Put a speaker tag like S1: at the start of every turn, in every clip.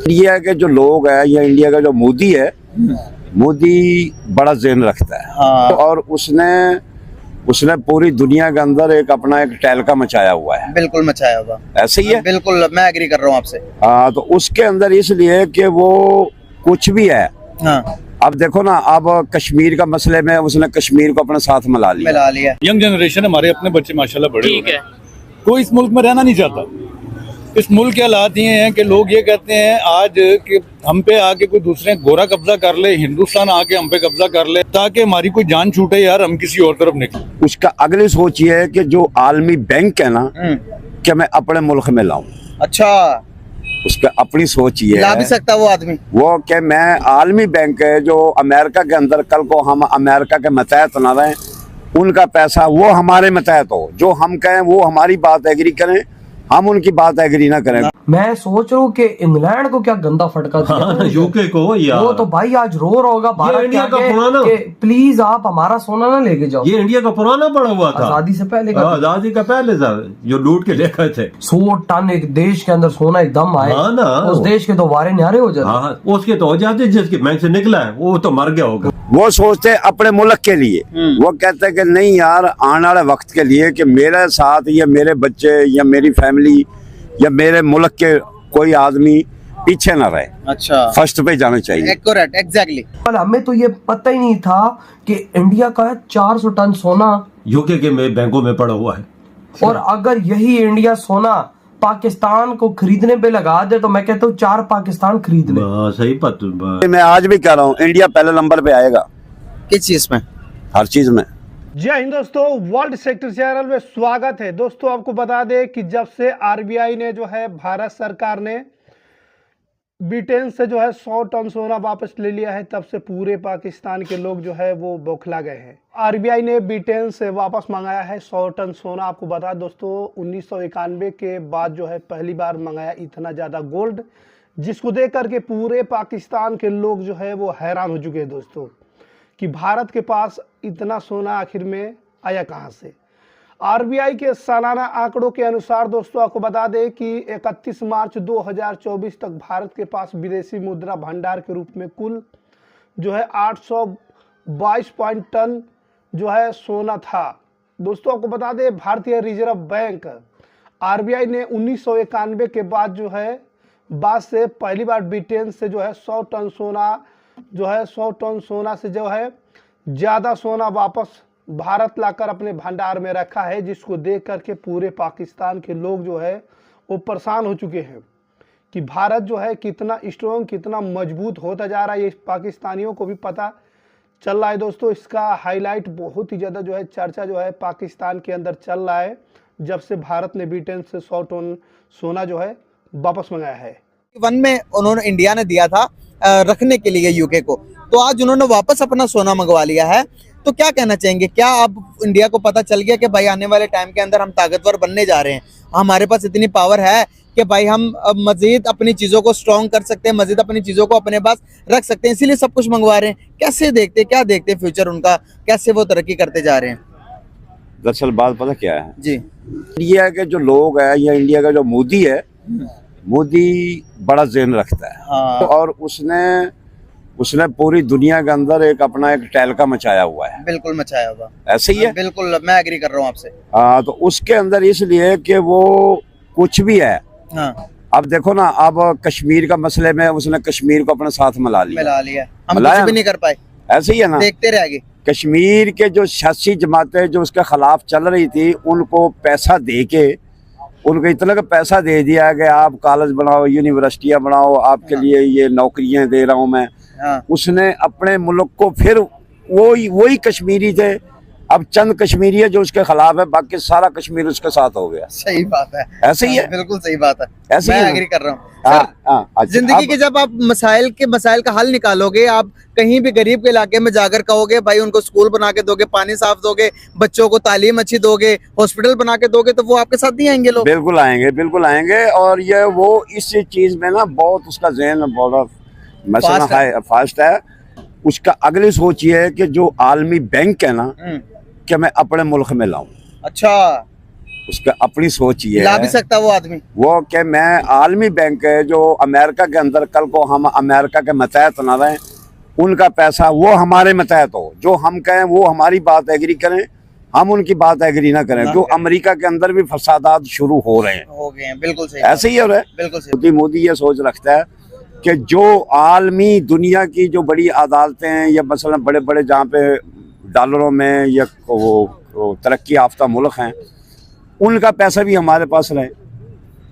S1: India के जो लोग हैं या इंडिया का जो मोदी है, मोदी बड़ा ज़हन रखता है।
S2: हाँ।
S1: और उसने पूरी दुनिया के अंदर एक अपना एक टहलका मचाया हुआ है।
S2: बिल्कुल मचाया होगा।
S1: ऐसे ही है।
S2: बिल्कुल मैं एग्री कर रहा हूँ आपसे।
S1: हाँ, तो उसके अंदर इसलिए कि वो कुछ भी है।
S2: हाँ,
S1: अब देखो ना, अब कश्मीर का मसले में उसने कश्मीर को अपने साथ मिला लिया।
S3: यंग जनरेशन हमारे अपने बच्चे माशाल्लाह बड़े
S4: ठीक है।
S3: कोई इस मुल्क में रहना नहीं चाहता। इस मुल्क के हालात ये हैं कि लोग ये कहते हैं आज कि हम पे आके कोई दूसरे गोरा कब्जा कर ले, हिंदुस्तान आके हम पे कब्जा कर ले ताकि हमारी कोई जान छूटे, यार हम किसी और तरफ निकले।
S1: उसका अगली सोच ये है कि जो आलमी बैंक है ना, कि मैं अपने मुल्क में लाऊं।
S2: अच्छा,
S1: उसका अपनी सोच ये
S2: ला
S1: है
S2: भी सकता वो आदमी।
S1: वो कि मैं आलमी बैंक है जो अमेरिका के अंदर, कल को हम अमेरिका के मतहत ना रहें, उनका पैसा वो हमारे मतहत हो, जो हम कहें वो हमारी बात एग्री करें, हम उनकी बात एग्री ना करें।
S5: मैं सोच रहा हूँ कि इंग्लैंड को क्या गंदा फटका दिया।
S6: हाँ, यूके को यार।
S5: वो तो भाई आज रो रहा होगा भारत
S6: इंडिया
S5: के
S6: का
S5: आगे
S6: पुराना,
S5: कि प्लीज आप हमारा सोना ना लेके जाओ।
S6: ये इंडिया का पुराना पड़ा हुआ था,
S5: आजादी से पहले का।
S6: आजादी का पहले था, जो लूट के ले गए थे।
S5: 100 टन एक देश के अंदर सोना एकदम आए।
S6: हाँ ना,
S5: उस देश के तो वारे न्यारे हो जाते।
S6: हाँ, उसके तो हो जाते, जिसके बैंक से निकला है वो तो मर गया होगा।
S1: वो सोचते अपने मुल्क के लिए, वो कहते कि नहीं यार, आने वाले वक्त के लिए कि मेरे साथ या मेरे बच्चे या मेरी फैमिली या मेरे मुल्क के कोई आदमी पीछे ना रहे।
S2: अच्छा,
S1: फर्स्ट पे जाना चाहिए।
S2: Accurate, exactly.
S5: पर हमें तो ये पता ही नहीं था कि इंडिया का 400 टन सोना
S6: यूके के बैंकों में पड़ा हुआ है।
S5: और अगर यही इंडिया सोना पाकिस्तान को खरीदने पे लगा दे तो मैं कहता हूँ 4 पाकिस्तान खरीद ले।
S6: सही पता।
S1: मैं आज भी कह रहा हूँ इंडिया पहले नंबर पे आएगा।
S2: किस चीज में?
S1: हर चीज में।
S7: जय हिंद दोस्तों, वर्ल्ड सेक्टर चैनल में स्वागत है। दोस्तों आपको बता दें कि जब से आरबीआई ने जो है, भारत सरकार ने ब्रिटेन से जो है 100 टन सोना वापस ले लिया है, तब से पूरे पाकिस्तान के लोग जो है वो बौखला गए हैं। आरबीआई ने ब्रिटेन से वापस मंगाया है 100 टन सोना। आपको बता दोस्तों 1991 के बाद जो है पहली बार मंगाया इतना ज़्यादा गोल्ड, जिसको देख करके पूरे पाकिस्तान के लोग जो है वो हैरान हो चुके हैं दोस्तों कि भारत के पास इतना सोना आखिर में आया कहां से। आरबीआई के सालाना आंकड़ों के अनुसार दोस्तों आपको बता दें कि 31 मार्च 2024 तक भारत के पास विदेशी मुद्रा भंडार के रूप में कुल जो है 822 टन जो है सोना था। दोस्तों आपको बता दें भारतीय रिजर्व बैंक आरबीआई ने 1991 के बाद से पहली बार ब्रिटेन से जो है 100 टन सोना से जो है ज़्यादा सोना वापस भारत लाकर अपने भंडार में रखा है, जिसको देख करके पूरे पाकिस्तान के लोग जो है वो परेशान हो चुके हैं कि भारत जो है कितना स्ट्रॉन्ग, कितना मजबूत होता जा रहा है। ये पाकिस्तानियों को भी पता चल रहा है दोस्तों। इसका हाईलाइट बहुत ही ज़्यादा जो है चर्चा जो है पाकिस्तान के अंदर चल रहा है, जब से भारत ने ब्रिटेन से 100 टन सोना जो है वापस मंगाया है।
S2: वन में उन्होंने इंडिया ने दिया था रखने के लिए यूके को, तो आज उन्होंने वापस अपना सोना मंगवा लिया है। तो क्या कहना चाहेंगे, क्या अब इंडिया को पता चल गया कि भाई आने वाले टाइम के अंदर हम ताकतवर बनने जा रहे हैं, हमारे पास इतनी पावर है कि भाई हम मजीद अपनी चीज़ों को स्ट्रॉन्ग कर सकते हैं, मजीद अपनी चीज़ों को अपने पास रख सकते हैं, इसीलिए सब कुछ मंगवा रहे हैं। कैसे देखते, क्या देखते हैं फ्यूचर उनका, कैसे वो तरक्की करते जा रहे हैं?
S1: दरअसल बात पता क्या है
S2: जी,
S1: इंडिया के जो लोग हैं या इंडिया का जो मोदी है, मोदी बड़ा ज़हन रखता है।
S2: हाँ।
S1: और उसने पूरी दुनिया के अंदर एक अपना एक टहलका मचाया हुआ है।
S2: बिल्कुल मचाया होगा।
S1: ऐसे ही है।
S2: बिल्कुल मैं एग्री कर रहा हूँ आपसे।
S1: हाँ, तो उसके अंदर इसलिए कि वो कुछ भी है।
S2: हाँ।
S1: अब देखो ना, अब कश्मीर का मसले में उसने कश्मीर को अपने साथ मिला लिया।
S2: हम कुछ भी नहीं कर पाए।
S1: ऐसे ही है ना,
S2: देखते रह गए।
S1: कश्मीर के जो सियासी जमातें जो उसके खिलाफ चल रही थी, उनको पैसा दे के उनको इतना का पैसा दे दिया कि आप कॉलेज बनाओ, यूनिवर्सिटियां बनाओ, आपके लिए ये नौकरियां दे रहा हूं मैं।
S2: हाँ।
S1: उसने अपने मुल्क को फिर वही कश्मीरी थे, अब चंद कश्मीरी है जो उसके खिलाफ है, बाकी सारा कश्मीर उसके साथ हो गया।
S2: सही बात है।
S1: ऐसे ही है।
S2: बिल्कुल सही बात है।
S1: ऐसे ही
S2: मैं
S1: है।
S2: एग्री कर रहा हूँ।
S1: अच्छा,
S2: जिंदगी के जब आप मसाइल का हल निकालोगे, आप कहीं भी गरीब के इलाके में जाकर कहोगे भाई उनको स्कूल बना के दोगे, पानी साफ दोगे, बच्चों को तालीम अच्छी दोगे, हॉस्पिटल बना के दोगे, तो वो आपके साथ नहीं आएंगे लोग?
S1: बिल्कुल आएंगे, बिल्कुल आएंगे। और ये वो इस चीज में ना बहुत उसका ज़हन बहुत फास्ट है। उसका अगली सोच ये है कि जो आलमी बैंक है ना, कि मैं अपने मुल्क में लाऊं।
S2: अच्छा,
S1: उसका अपनी सोच ये
S2: ला भी
S1: है
S2: सकता वो आदमी।
S1: वो कि मैं आलमी बैंक है जो अमेरिका के अंदर, कल को हम अमेरिका के मतहत ना रहें, उनका पैसा वो हमारे मतहत हो, जो हम कहें वो हमारी बात एग्री करें, हम उनकी बात एग्री ना करें। जो अमेरिका के अंदर भी फसादात शुरू हो रहे हैं,
S2: हो गए हैं, बिल्कुल सही,
S1: ऐसे ही हो रहा है।
S2: बिल्कुल सही।
S1: मोदी ये सोच रखता है कि जो आलमी दुनिया की जो बड़ी अदालतें हैं या मसलन बड़े बड़े जहाँ पे डॉलरों में या वो तरक्की याफ्ता मुल्क हैं, उनका पैसा भी हमारे पास रहे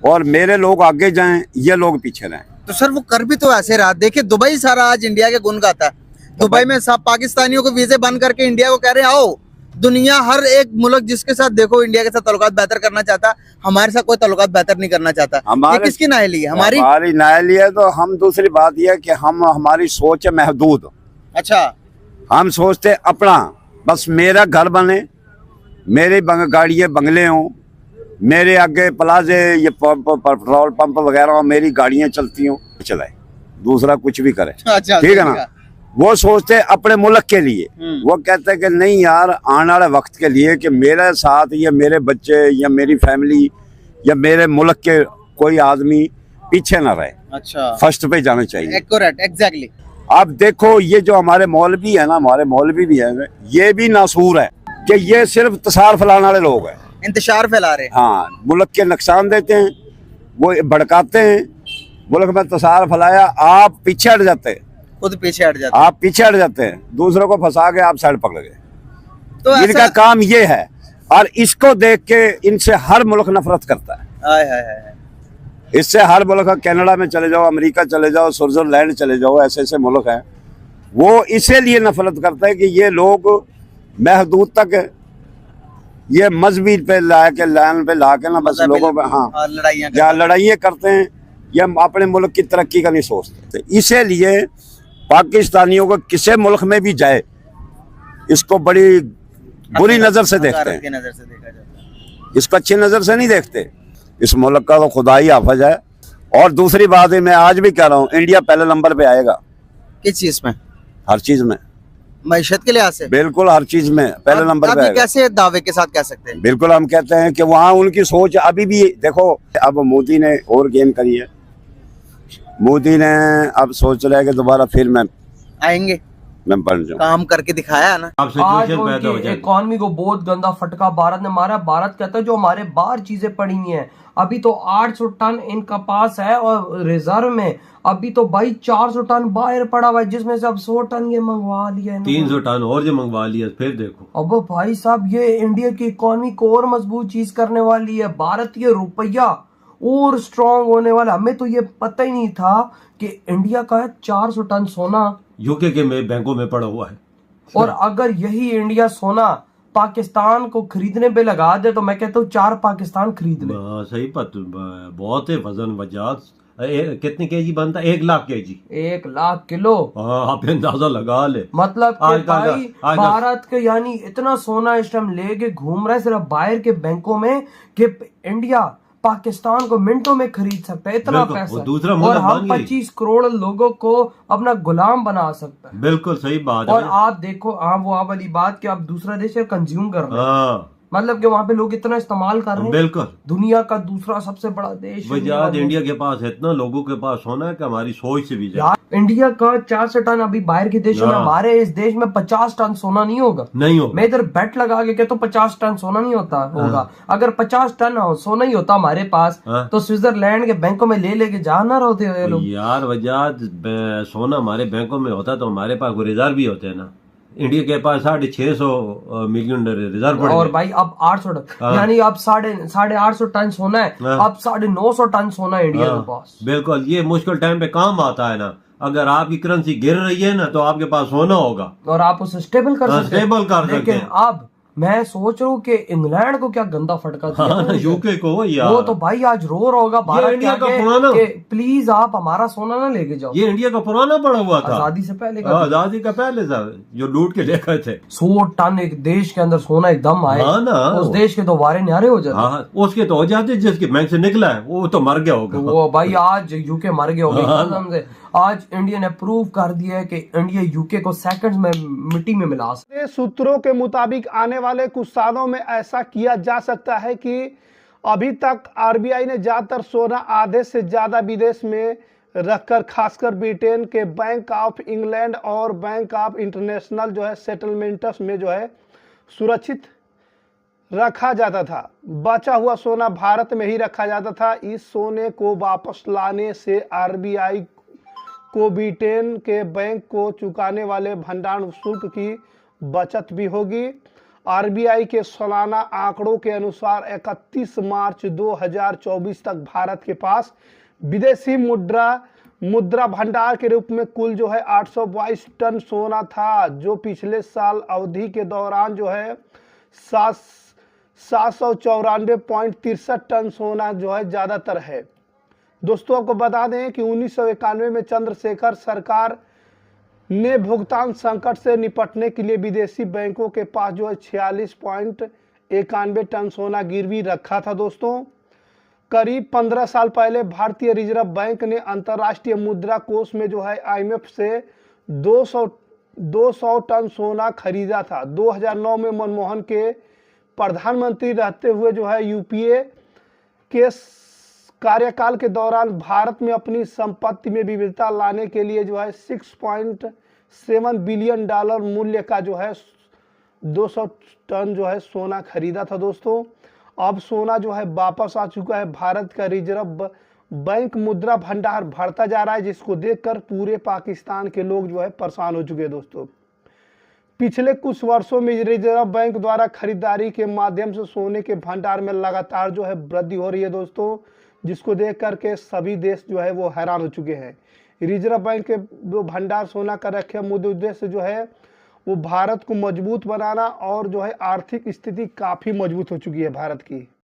S1: और मेरे लोग आगे जाएं, ये लोग पीछे रहें।
S2: तो सर वो कर भी तो ऐसे रहा। देखिए दुबई सारा आज इंडिया के गुण गाता है। दुबई में सब पाकिस्तानियों को वीजे बंद करके इंडिया को कह रहे हैं आओ। दुनिया हर एक मुल्क जिसके साथ देखो इंडिया के साथ ताल्लुकात बेहतर करना चाहता है, हमारे साथ कोई ताल्लुकात बेहतर नहीं करना चाहता। ये किसकी नाअहली है? हमारी
S1: नाअहली है। तो हम दूसरी बात यह है कि हमारी सोच है महदूद।
S2: अच्छा,
S1: हम सोचते अपना बस मेरा घर बने, मेरे गाड़ियाँ बंगले हों, मेरे आगे प्लाजे ये पेट्रोल पंप वगैरह हो, मेरी गाड़ियाँ चलती हों, चलाए, दूसरा कुछ भी करे।
S2: अच्छा,
S1: ठीक है ना। वो सोचते अपने मुल्क के लिए। वो कहते हैं कि नहीं यार, आने वाले वक्त के लिए कि मेरे साथ या मेरे बच्चे या मेरी फैमिली या मेरे मुल्क के कोई आदमी पीछे ना रहे।
S2: अच्छा,
S1: फर्स्ट पे जाना चाहिए।
S2: Accurate, exactly.
S1: अब देखो ये जो हमारे मौलवी है ना, हमारे मौलवी भी है, ये भी नासूर है कि ये सिर्फ तसार फैलाने वाले लोग हैं,
S2: इंतशार फैला रहे हैं।
S1: हाँ, मुल्क के नुकसान देते हैं, वो भड़काते हैं, मुल्क में तसार फैलाया, आप पीछे हट जाते हैं,
S2: खुद पीछे हट जाते
S1: आप पीछे हट जाते हैं, दूसरों को फंसा के आप साइड पकड़ गए।
S2: तो
S1: इनका काम ये है और इसको देख के इनसे हर मुल्क नफरत करता है।
S2: हाय हाय हाय।
S1: इससे हर मुल्क, कनाडा में चले जाओ, अमेरिका चले जाओ, स्विट्जरलैंड चले जाओ, ऐसे ऐसे मुल्क हैं, वो इसीलिए नफरत करते हैं कि ये लोग महदूद तक ये मजहबी पे ला के लाइन पे ला के ना बस लोगों पे हाँ लड़ाइयाँ करते हैं, ये अपने मुल्क की तरक्की का नहीं सोचते। तो इसीलिए पाकिस्तानियों को किसी मुल्क में भी जाए इसको बड़ी बुरी नजर से देखते हैं, इसको अच्छी नजर से नहीं देखते। इस मुल्क का तो खुदा ही हाफिज है। और दूसरी बात है, मैं आज भी कह रहा हूँ, इंडिया पहले नंबर पे आएगा।
S2: किस चीज में?
S1: हर चीज में,
S2: मईशत के लिहाज से
S1: बिल्कुल हर चीज में पहले नंबर पे आएगा।
S2: कैसे दावे के साथ कह सकते हैं?
S1: बिल्कुल, हम कहते हैं कि वहाँ उनकी सोच अभी भी देखो। अब मोदी ने और गेम करी है, मोदी ने अब सोच रहा है कि दोबारा फिर मैं बन जाऊं,
S2: काम करके दिखाया ना।
S5: आज उनकी इकोनॉमी को बहुत गंदा फटका भारत ने मारा। भारत कहता है जो हमारे बाहर चीजें पड़ी हुई हैं, अभी तो 800 टन इनका पास है और रिजर्व में अभी तो भाई 400 टन बाहर पड़ा हुआ है, जिसमें से अब 100 टन ये मंगवा लिया है,
S6: 300 टन और जो मंगवा लिया। फिर देखो
S5: अब भाई साहब, ये इंडिया की इकोनॉमी को और मजबूत चीज करने वाली है। भारत ये रुपया और स्ट्रांग होने वाला। हमें तो ये पता ही नहीं था कि इंडिया का 400 टन सोना
S6: यूके के बैंकों में पड़ा हुआ है।
S5: और अगर यही इंडिया सोना पाकिस्तान को खरीदने पे लगा दे तो मैं कहता हूँ 4 पाकिस्तान खरीद ले।
S6: सही बात, बहुत है वजन वजात। कितने केजी बनता है? 1 लाख केजी,
S5: 1 लाख किलो।
S6: हाँ, आप अंदाजा लगा ले।
S5: मतलब कि भाई भारत के यानी इतना सोना इस टाइम लेके घूम रहा है सिर्फ बाहर के बैंकों में कि इंडिया पाकिस्तान को मिनटों में खरीद सकता है, इतना पैसा।
S6: दूसरा
S5: और हम 25 करोड़ लोगों को अपना गुलाम बना सकता है।
S6: बिल्कुल सही बात है।
S5: और आप देखो, हाँ, वो आप वाली बात कि आप दूसरा देश कंज्यूम कर रहे हैं, मतलब कि वहाँ पे लोग इतना इस्तेमाल कर रहे हैं।
S6: बिल्कुल,
S5: दुनिया का दूसरा सबसे बड़ा देश
S6: इंडिया के पास इतना लोगों के पास होना है कि हमारी सोच से भी ज्यादा।
S5: इंडिया का 400 टन अभी बाहर के देशों में, हमारे इस देश में 50 टन सोना नहीं होगा।
S6: नहीं होगा।
S5: मैं इधर बेट लगा के कहता हूँ 50 टन सोना नहीं होता होगा। अगर 50 टन सोना ही होता हमारे पास तो स्विट्जरलैंड के बैंकों में ले लेके जाना होते हैं लोग।
S6: यार वजह सोना हमारे बैंकों में होता तो हमारे पास रिजर्व भी होते हैं ना। इंडिया के पास 650 मिलियन रिजर्व पड़े
S5: और भाई अब 800 टन, यानी अब 850 टन सोना है। अब 950 टन सोना है इंडिया के पास।
S6: बिल्कुल, ये मुश्किल टाइम पे काम आता है ना। अगर आपकी करेंसी गिर रही है ना तो आपके पास सोना होगा
S5: और आप उसे स्टेबल कर सकते हैं।
S6: लेकिन
S5: अब मैं सोच रहा हूँ कि इंग्लैंड को क्या गंदा फटका दिया
S6: यूके को यार।
S5: वो तो भाई आज रो रहा होगा भारत
S6: इंडिया का पुराना,
S5: प्लीज आप हमारा सोना ना लेके जाओ।
S6: ये इंडिया का पुराना पड़ा हुआ था,
S5: आजादी से पहले का,
S6: आजादी का पहले था, जो लूट के लेकर थे।
S5: 100 टन एक देश के अंदर सोना एकदम आए ना, उस देश के तो वारे न्यारे हो जाते।
S6: हाँ, उसके तो हो जाते, जिसके बैंक से निकला है वो तो मर गया होगा।
S5: वो भाई आज यूके मर गया होगा। आज इंडिया ने प्रूव कर दिया है कि इंडिया यूके को सेकंड्स में मिट्टी में मिला सकता है।
S7: सूत्रों के मुताबिक आने वाले कुछ सालों में ऐसा किया जा सकता है कि अभी तक आरबीआई ने ज्यादातर सोना आधे से ज्यादा विदेश में रखकर, खासकर ब्रिटेन के बैंक ऑफ इंग्लैंड और बैंक ऑफ इंटरनेशनल जो है सेटलमेंट्स में जो है सुरक्षित रखा जाता था। बचा हुआ सोना भारत में ही रखा जाता था। इस सोने को वापस लाने से आरबीआई को ब्रिटेन के बैंक को चुकाने वाले भंडारण शुल्क की बचत भी होगी। आरबीआई के सालाना आंकड़ों के अनुसार 31 मार्च 2024 तक भारत के पास विदेशी मुद्रा भंडार के रूप में कुल जो है 822 टन सोना था, जो पिछले साल अवधि के दौरान जो है 794.63 टन सोना जो है ज्यादातर है। दोस्तों आपको बता दें कि 1991 में चंद्रशेखर सरकार ने भुगतान संकट से निपटने के लिए विदेशी बैंकों के पास जो है 46.91 टन सोना गिरवी रखा था। दोस्तों करीब 15 साल पहले भारतीय रिजर्व बैंक ने अंतर्राष्ट्रीय मुद्रा कोष में जो है आईएमएफ से 200 टन सोना खरीदा था। 2009 में मनमोहन के प्रधानमंत्री रहते हुए जो है यूपीए के कार्यकाल के दौरान भारत में अपनी संपत्ति में विविधता लाने के लिए जो है 6.7 बिलियन डॉलर मूल्य का जो है 200 टन जो है सोना खरीदा था। दोस्तों अब सोना जो है वापस आ चुका है। भारत का रिजर्व बैंक मुद्रा भंडार बढ़ता जा रहा है, जिसको देखकर पूरे पाकिस्तान के लोग जो है परेशान हो चुके हैं। दोस्तों पिछले कुछ वर्षों में रिजर्व बैंक द्वारा खरीदारी के माध्यम से सोने के भंडार में लगातार जो है वृद्धि हो रही है। दोस्तों जिसको देख करके सभी देश जो है वो हैरान हो चुके हैं। रिजर्व बैंक के जो भंडार सोना का रखे मुद्दे उद्देश्य जो है वो भारत को मजबूत बनाना और जो है आर्थिक स्थिति काफी मजबूत हो चुकी है भारत की।